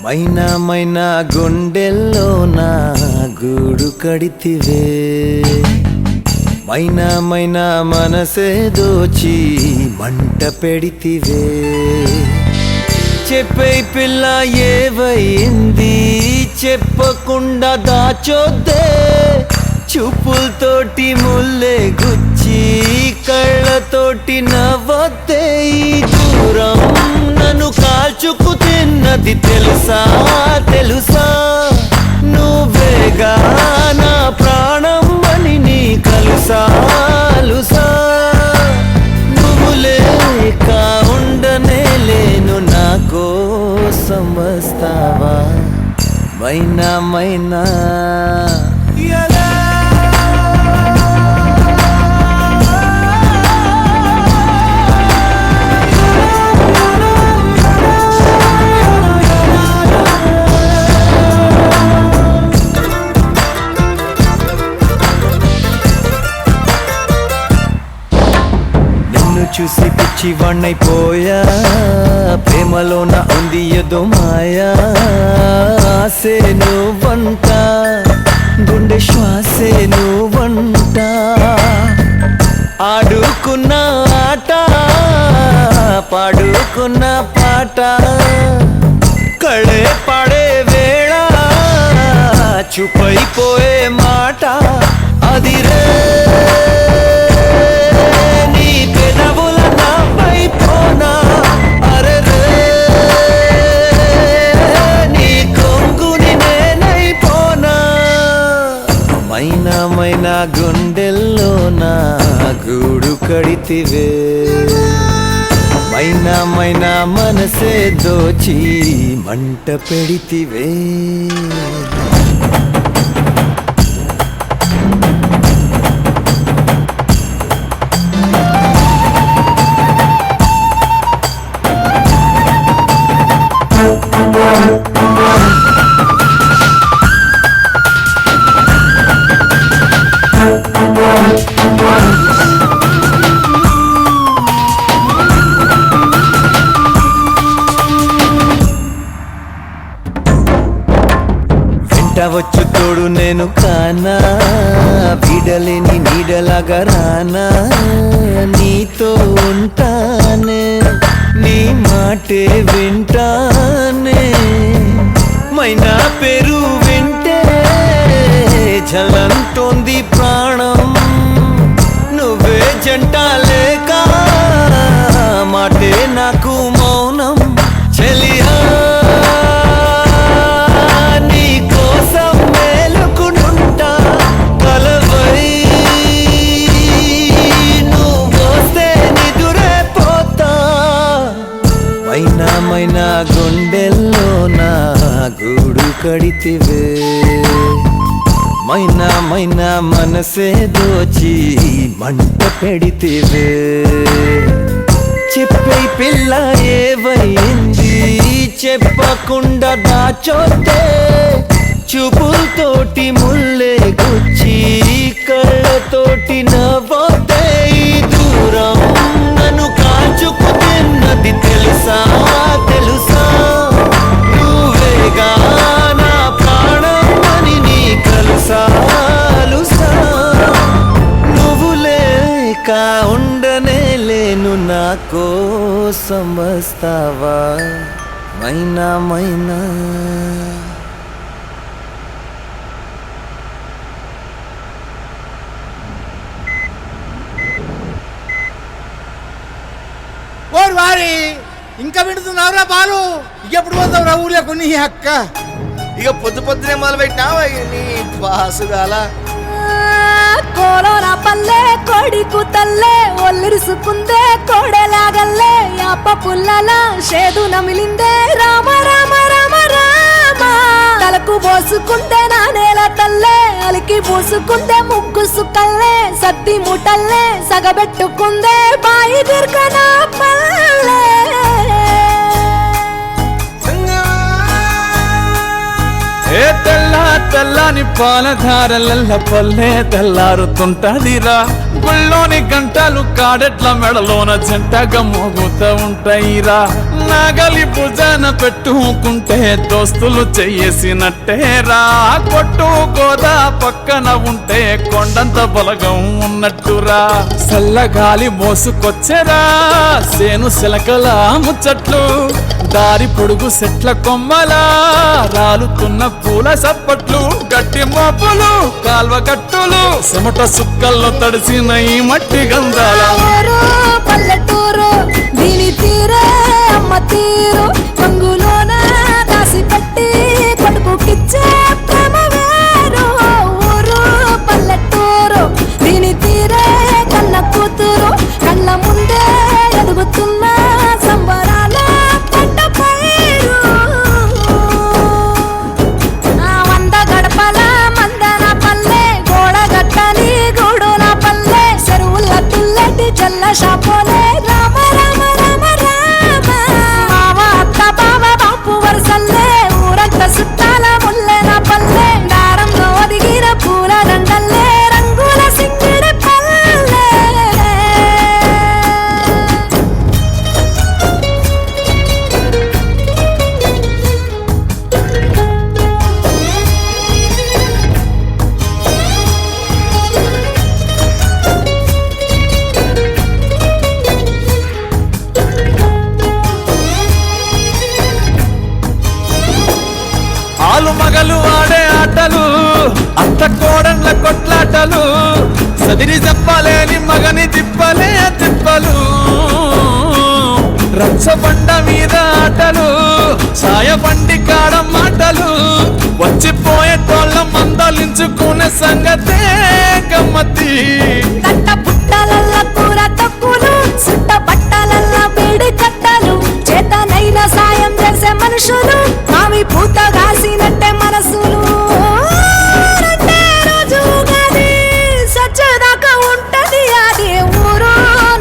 మైనా మైనా గుండెల్లో నా గూడు కడితివే, మైనా మైనా మనసే దోచి మంట పెడితివే. చెప్పే పిల్ల ఏవైంది చెప్పకుండా దాచొద్దే, చూపులతోటి ముల్లే గుచ్చి కళ్ళతోటి నవ్వొద్దే. ఈ దూరం నన్ను కాల్చుకు తిన్నది తెలుసా తెలుసా, నువ్వేగా నా ప్రాణం అని నీ కలుసా లుసా. నువ్వు లేక ఉండనే లేను, నా కోసం వస్తావా మైనా మైనా. చూసి పిచ్చి వాణ్ణైపోయా, ప్రేమలోన ఉంది ఏదో మాయా. ఆసే నువ్వంట, గుండె శ్వాసే నువ్వంట. ఆడుకున్న ఆట పాడుకున్న పాట, కళే పాడే వేళ చూపైపోయే మాట. అదిరే మైనా మైనా గుండెల్లో నా గూడు కడితివే, మైనా మైనా మనసే దోచి మంట పెడితివే. వచ్చు తోడు నేను కానా, వీడలేని నీడలాగా రానా. నీతో ఉంటానే, నీ మాటే వింటానే. మైనా పేరు వింటే జలంతోంది ప్రాణం. నువ్వే జంట లేక మాటే నాకు మౌనం. చెలియా మైనా మైనా గుండెల్లో నా గూడు కడితివే, మైనా మైనా మనసే దోచి మంట పెడితివే. చెప్పే పిల్ల ఏవైంది చెప్పకుండా దాచొద్దే, చూపులతోటి ముల్లే గుచ్చి కళ్ళతోటి నవ్వొద్దే. ఈ దూరం నన్ను కాల్చుకు తిన్నది తెలుసా తెలుసా, నువ్వేగా నా ప్రాణం అని నీ కలుసా లుసా. నువ్వు లేక ఉండనే లేను, నా కోసం వస్తావా మైనా మైనా. వారి ఇంకా వింటున్నావురా బాలు, ఎప్పుడు పోతావురా ఊళ్ళో కొన్ని అక్క. ఇక పొద్దు పొద్దునే మొదలు పెట్టినావా నీ బాసుగాల. కోలోన పల్లె కొడికు తల్లే ఒల్లిరుసుకుందే కోడెలాగల్లే. యాప పుల్లల షేదు నమిలిందే రామ రామ రామ రామ. తలకు పోసుకుందే నా నేల తల్లే, అలికి పూసుకుందే ముగ్గు సుక్కల్లే. సత్తి ముటల్లే సగబెట్టుకుందే బాయి దిర్కన పల్లె. ఏ తెల్ల తెల్లని పాలధారలల్ల పల్లె తెల్లారుతుంటదిరా. గుళ్ళోని గంటలు కాడెట్ల మెడలోన జంటగా మోగుతూ ఉంటాయిరా. నాగలి భుజాన పెట్టుకుంటే దోస్తులు చెయ్యేసినట్టేరా. కొట్టు గోదా పక్కన ఉంటే కొండంత బలగం ఉన్నట్టురా. చల్లగాలి మోసుకొచ్చెరా సేను శిలకల ముచ్చట్లు. దారి పొడుగు చెట్ల కొమ్మలా రాలుతున్న పూల సప్పట్లు. గట్టి మోపులు కాల్వ గట్టులు చెమట సుక్కల్లో తడిసిన ఈ మట్టి గంధాల ఊరు పల్లెటూరు దీని తీరే అమ్మ తీరు. కంగులోన దాసి పట్టి కొడుకుకిచ్చే ప్రేమ వేరు. ఊరు పల్లెటూరు దీని తీరే కన్న కూతురు. కళ్ళ ముందే ఎదుగుతున్న సంబరాల పంట పైరు. వంద గడపల మందన పల్లె గోడ గట్టని గూడున పల్లె. చెరువుల తుల్లటి జల్ల షాపోలే రామ రామ రామ రామ. మామ అత్త బావ బాపు వరసల్లే ఊరంత సుట్టాల ముల్లెన పల్లె. దారంలో ఒదిగిన పూల దండల్లే రంగుల సింగిడి పల్లె. ఆలు మగలు ఆడే ఆటలు అత్త కోడన్ల కొట్లాటలు. సదిరి చెప్పలేని మగని తిప్పలే తిప్పలు. రచ్చబండ మీద ఆటలు ఛాయ బండి కాడ మాటలు. వచ్చిపోయేటోళ్ళ మందలించుకునే సంగతే గమ్మతి. కట్ట పుట్టలల్ల కూర తక్కువలు సుట్ట బట్టలల్ల వేడి కట్టలు. చేతనైన సాయం చేసే మనుషులు మావి పూత కాసినట్టే మనసులు. రెండే రోజు ఉగాది సచ్చేదాకా ఉంటది అది ఊరు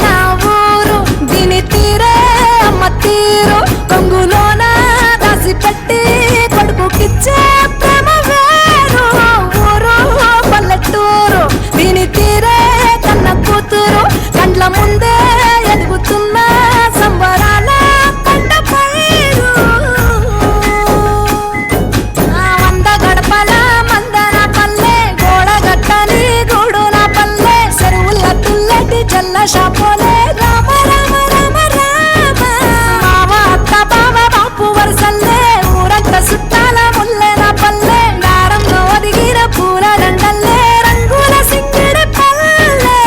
నా ఊరు. దీని తీరే అమ్మ తీరు. కొంగులోన దాసి పెట్టి కొడుకుకిచ్చే ప్రేమ వేరు. ఊరు పల్లెటూరు దీని తీరే కన్న కూతురు. కండ్ల ముందే ఎదుగుతున్న సంబరాల పంట పైరు. వంద గడపల మందన పల్లె గోడ గట్టని గూడున పల్లె. చెరువుల తుల్లటి జల్ల షాపోలే రామ రామ రామ రామ. మామ అత్త బావ బాపు వరసల్లే ఊరంత సుట్టాల ముల్లెన పల్లె. దారంలో ఒదిగిన పూల దండల్లే రంగుల సింగిడి పల్లె.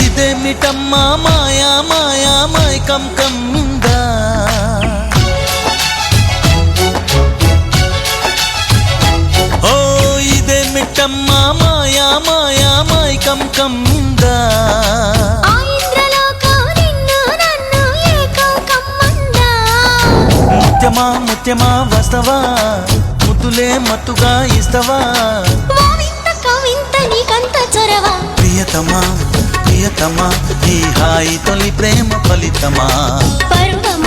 ఇదేమిటమ్మా మాయా మాయా మైకం కమ్మిందా. ఓ ఇదేమిటమ్మా మాయా మాయా మైకం కమ్మిందా. ముత్యమా ముత్యమా వస్తవా ముద్దులే మత్తుగా ఇస్తవా. ప్రియతమా ప్రియతమా ఈ హాయి తొలి ప్రేమ ఫలితమా. పరువమా